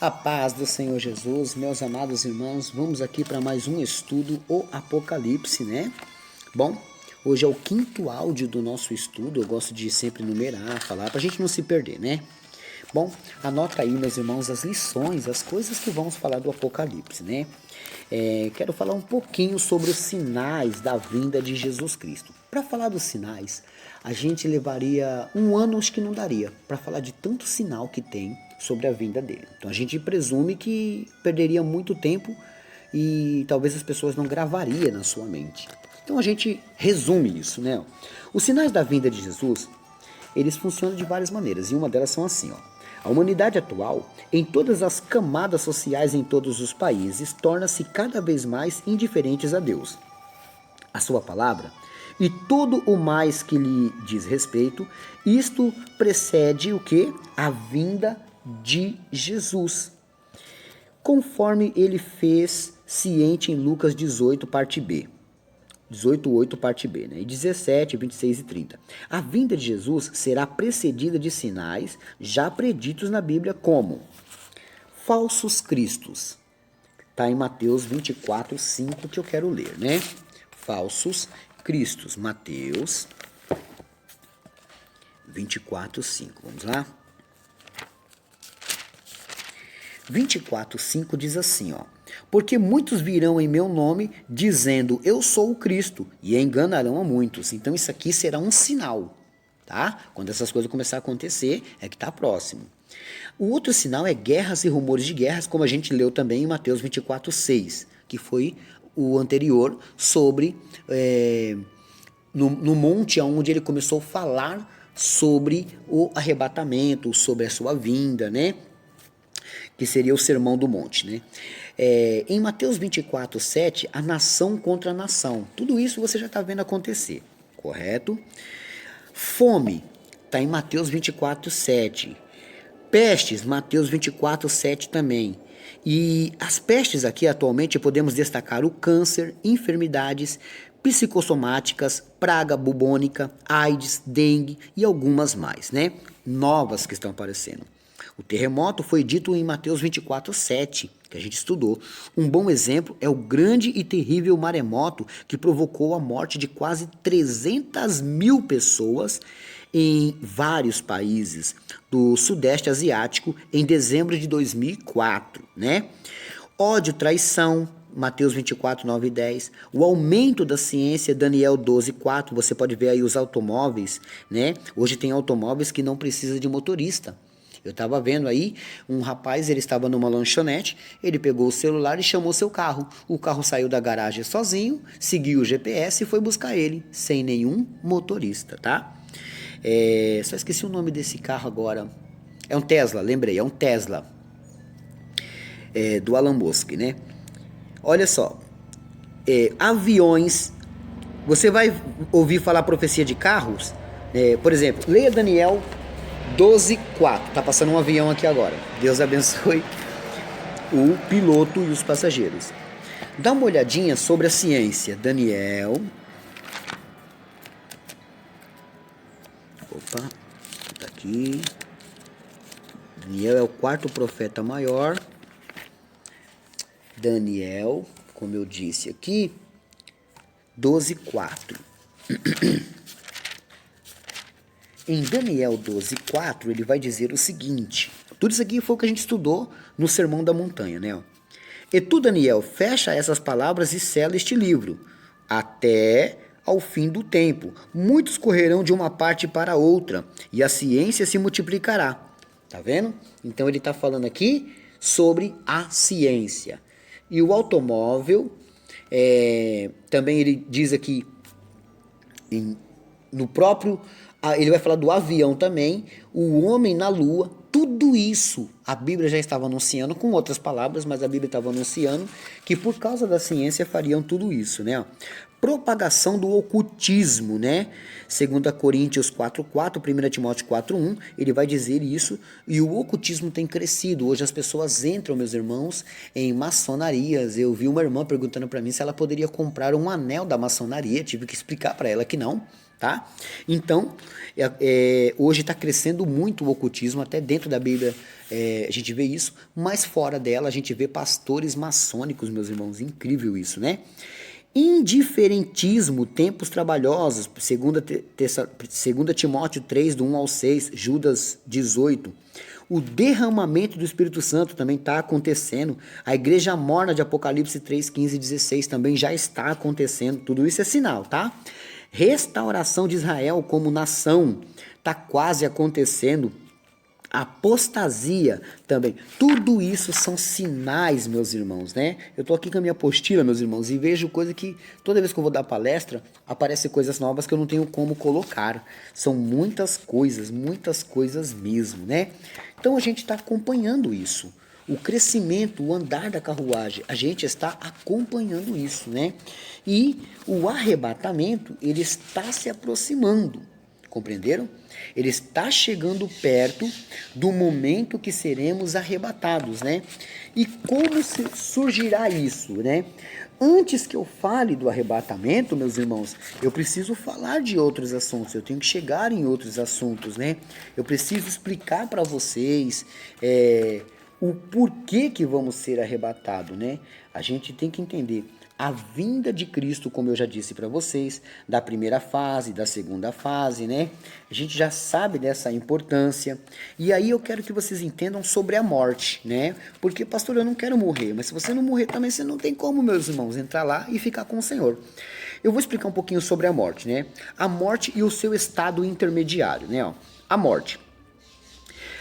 A paz do Senhor Jesus, meus amados irmãos, vamos aqui para mais um estudo, o Apocalipse, né? Bom, hoje é o quinto áudio do nosso estudo, eu gosto de sempre numerar, falar, para a gente não se perder, né? Bom, anota aí, meus irmãos, as lições, as coisas que vamos falar do Apocalipse, né? Quero falar um pouquinho sobre os sinais da vinda de Jesus Cristo. Para falar dos sinais, a gente levaria um ano, acho que não daria, para falar de tanto sinal que tem sobre a vinda dele. Então a gente presume que perderia muito tempo e talvez as pessoas não gravariam na sua mente. Então a gente resume isso, né? Os sinais da vinda de Jesus, eles funcionam de várias maneiras, e uma delas são assim, ó. A humanidade atual, em todas as camadas sociais em todos os países, torna-se cada vez mais indiferentes a Deus, a sua palavra e tudo o mais que lhe diz respeito. Isto precede o quê? A vinda de Jesus, conforme ele fez ciente em Lucas 18, parte B. 18:8, parte B, né? E 17, 26 e 30. A vinda de Jesus será precedida de sinais já preditos na Bíblia como falsos cristos. Está em Mateus 24, 5, que eu quero ler, né? Falsos cristos. Mateus 24, 5. Vamos lá? 24, 5 diz assim, ó. Porque muitos virão em meu nome, dizendo, eu sou o Cristo, e enganarão a muitos. Então isso aqui será um sinal, tá? Quando essas coisas começarem a acontecer, é que está próximo. O outro sinal é guerras e rumores de guerras, como a gente leu também em Mateus 24, 6, que foi o anterior sobre, no monte onde ele começou a falar sobre o arrebatamento, sobre a sua vinda, né? Que seria o Sermão do Monte, né? Em Mateus 24, 7, a nação contra a nação. Tudo isso você já está vendo acontecer, correto? Fome, está em Mateus 24, 7. Pestes, Mateus 24, 7 também. E as pestes aqui atualmente podemos destacar o câncer, enfermidades psicossomáticas, praga bubônica, AIDS, dengue e algumas mais, né? Novas que estão aparecendo. O terremoto foi dito em Mateus 24, 7, que a gente estudou. Um bom exemplo é o grande e terrível maremoto que provocou a morte de quase 300 mil pessoas em vários países do Sudeste Asiático em dezembro de 2004, né? Ódio, traição, Mateus 24, 9 e 10. O aumento da ciência, Daniel 12, 4. Você pode ver aí os automóveis, né? Hoje tem automóveis que não precisam de motorista. Eu estava vendo aí, um rapaz, ele estava numa lanchonete, ele pegou o celular e chamou seu carro. O carro saiu da garagem sozinho, seguiu o GPS e foi buscar ele, sem nenhum motorista, tá? Só esqueci o nome desse carro agora. É um Tesla, lembrei, é um Tesla. Do Elon Musk, né? Olha só, aviões, você vai ouvir falar profecia de carros? Por exemplo, leia Daniel 12:4. Tá passando um avião aqui agora. Deus abençoe o piloto e os passageiros. Dá uma olhadinha sobre a ciência. Daniel. Opa, tá aqui. Daniel é o quarto profeta maior. Daniel, como eu disse aqui, 12:4. Em Daniel 12:4, ele vai dizer o seguinte. Tudo isso aqui foi o que a gente estudou no Sermão da Montanha, né? E tu, Daniel, fecha essas palavras e sela este livro, até ao fim do tempo. Muitos correrão de uma parte para outra, e a ciência se multiplicará. Tá vendo? Então ele está falando aqui sobre a ciência. E o automóvel, também ele diz aqui, no próprio... Ele vai falar do avião também, o homem na lua, tudo isso a Bíblia já estava anunciando, com outras palavras, mas a Bíblia estava anunciando que por causa da ciência fariam tudo isso, né? propagação do ocultismo, né? 2 Coríntios 4:4, 1 Timóteo 4:1, ele vai dizer isso, e o ocultismo tem crescido. Hoje as pessoas entram, meus irmãos, em maçonarias. Eu vi uma irmã perguntando para mim se ela poderia comprar um anel da maçonaria, tive que explicar para ela que não, tá? Então, hoje está crescendo muito o ocultismo, até dentro da Bíblia a gente vê isso, mas fora dela a gente vê pastores maçônicos, meus irmãos, incrível isso, né? Indiferentismo, tempos trabalhosos, 2 Timóteo 3, do 1 ao 6, Judas 18. O derramamento do Espírito Santo também está acontecendo. A igreja morna de Apocalipse 3, 15 e 16 também já está acontecendo. Tudo isso é sinal, tá? Restauração de Israel como nação está quase acontecendo. Apostasia também. Tudo isso são sinais, meus irmãos, né? Eu tô aqui com a minha apostila, meus irmãos, e vejo coisa que toda vez que eu vou dar palestra, aparecem coisas novas que eu não tenho como colocar. São muitas coisas mesmo, né? Então a gente está acompanhando isso. O crescimento, o andar da carruagem, a gente está acompanhando isso, né? E o arrebatamento, ele está se aproximando. Compreenderam? Ele está chegando perto do momento que seremos arrebatados, né? E como surgirá isso, né? Antes que eu fale do arrebatamento, meus irmãos, eu preciso falar de outros assuntos, eu tenho que chegar em outros assuntos, né? Eu preciso explicar para vocês o porquê que vamos ser arrebatados, né? A gente tem que entender a vinda de Cristo, como eu já disse para vocês, da primeira fase, da segunda fase, né? A gente já sabe dessa importância. E aí eu quero que vocês entendam sobre a morte, né? Porque, pastor, eu não quero morrer, mas se você não morrer também, você não tem como, meus irmãos, entrar lá e ficar com o Senhor. Eu vou explicar um pouquinho sobre a morte, né? A morte e o seu estado intermediário, né? A morte.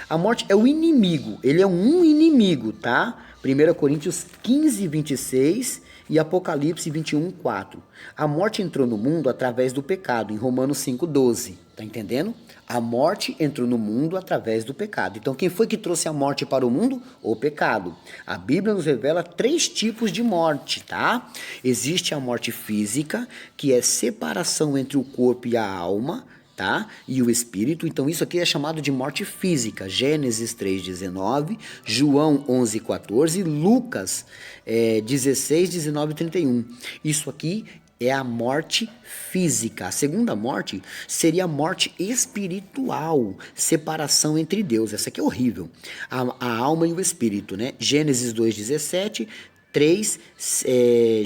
A morte é o inimigo, ele é um inimigo, tá? 1 Coríntios 15, 26 e Apocalipse 21, 4. A morte entrou no mundo através do pecado, em Romanos 5, 12. Tá entendendo? A morte entrou no mundo através do pecado. Então, quem foi que trouxe a morte para o mundo? O pecado. A Bíblia nos revela 3 tipos de morte, tá? Existe a morte física, que é separação entre o corpo e a alma, tá? E o espírito. Então isso aqui é chamado de morte física. Gênesis 3:19, João 11:14, Lucas 16, 19 e 31. Isso aqui é a morte física. A segunda morte seria a morte espiritual, separação entre Deus. Essa aqui é horrível. A alma e o espírito, né? Gênesis 2:17,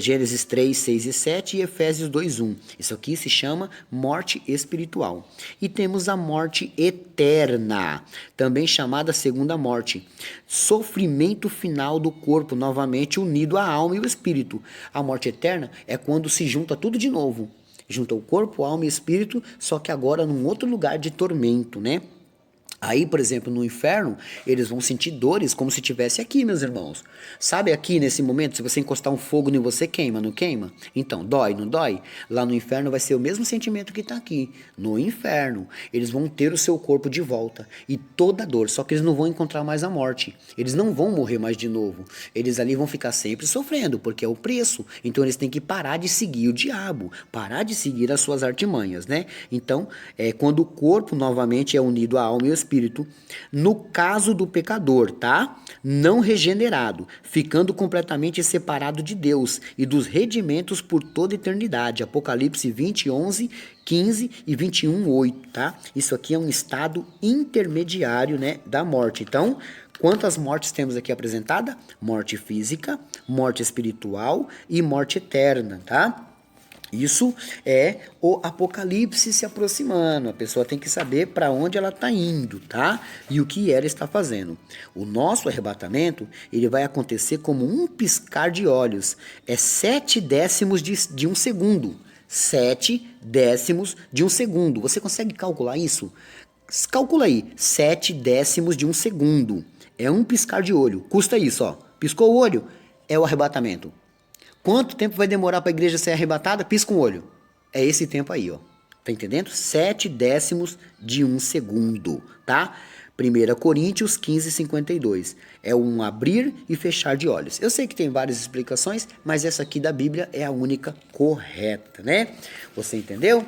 Gênesis 3, 6 e 7 e Efésios 2, 1. Isso aqui se chama morte espiritual. E temos a morte eterna, também chamada segunda morte. Sofrimento final do corpo, novamente unido à alma e o espírito. A morte eterna é quando se junta tudo de novo. Junta o corpo, a alma e o espírito, só que agora num outro lugar de tormento, né? Aí, por exemplo, no inferno, eles vão sentir dores como se estivesse aqui, meus irmãos. Sabe aqui, nesse momento, se você encostar um fogo em você, queima, não queima? Então, dói, não dói? Lá no inferno vai ser o mesmo sentimento que está aqui. No inferno, eles vão ter o seu corpo de volta e toda a dor, só que eles não vão encontrar mais a morte. Eles não vão morrer mais de novo. Eles ali vão ficar sempre sofrendo, porque é o preço. Então, eles têm que parar de seguir o diabo, parar de seguir as suas artimanhas, né? Então, quando o corpo novamente é unido à alma e ao espírito, no caso do pecador, tá? Não regenerado, ficando completamente separado de Deus e dos redimentos por toda a eternidade. Apocalipse 20, 11, 15 e 21, 8, tá? Isso aqui é um estado intermediário, né, da morte. Então, quantas mortes temos aqui apresentada? Morte física, morte espiritual e morte eterna, tá? Isso é o Apocalipse se aproximando. A pessoa tem que saber para onde ela está indo, tá? E o que ela está fazendo. O nosso arrebatamento, ele vai acontecer como um piscar de olhos. É 7 décimos de um segundo. 7 décimos de um segundo. Você consegue calcular isso? Calcula aí. 7 décimos de um segundo. É um piscar de olho. Custa isso, ó. Piscou o olho, é o arrebatamento. Quanto tempo vai demorar para a igreja ser arrebatada? Pisca um olho. É esse tempo aí, ó. Tá entendendo? 7 décimos de um segundo, tá? 1 Coríntios 15, 52. É um abrir e fechar de olhos. Eu sei que tem várias explicações, mas essa aqui da Bíblia é a única correta, né? Você entendeu?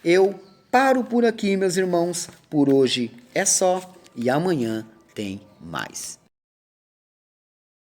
Eu paro por aqui, meus irmãos. Por hoje é só e amanhã tem mais.